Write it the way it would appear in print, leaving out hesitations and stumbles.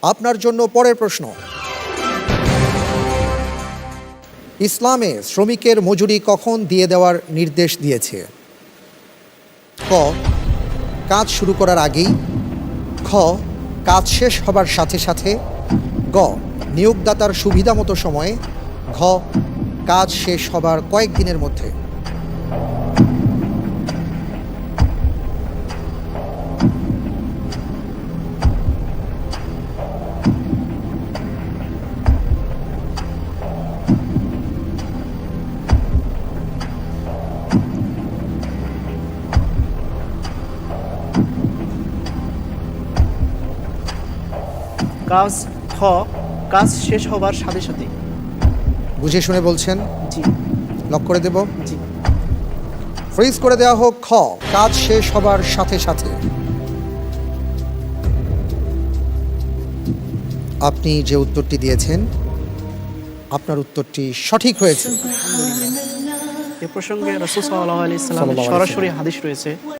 আপনার জন্য পরের প্রশ্ন। ইসলামে শ্রমিকের মজুরি কখন দিয়ে দেওয়ার নির্দেশ দিয়েছে? ক, কাজ শুরু করার আগেই। খ, কাজ শেষ হবার সাথে সাথে। গ, নিয়োগদাতার সুবিধামতো সময়ে। ঘ, কাজ শেষ হবার কয়েকদিনের মধ্যে। কাজ খ, কাজ শেষ হবার সাথে সাথে। বুঝে শুনে বলছেন? জি লক করে দেব? জি। ফ্রিজ করে দেওয়া হোক। খ, কাজ শেষ হবার সাথে সাথে। আপনি যে উত্তরটি দিয়েছেন, আপনার উত্তরটি সঠিক হয়েছে। এ প্রসঙ্গে রাসূল সাল্লাল্লাহু আলাইহি সাল্লামের সরাসরি হাদিস রয়েছে।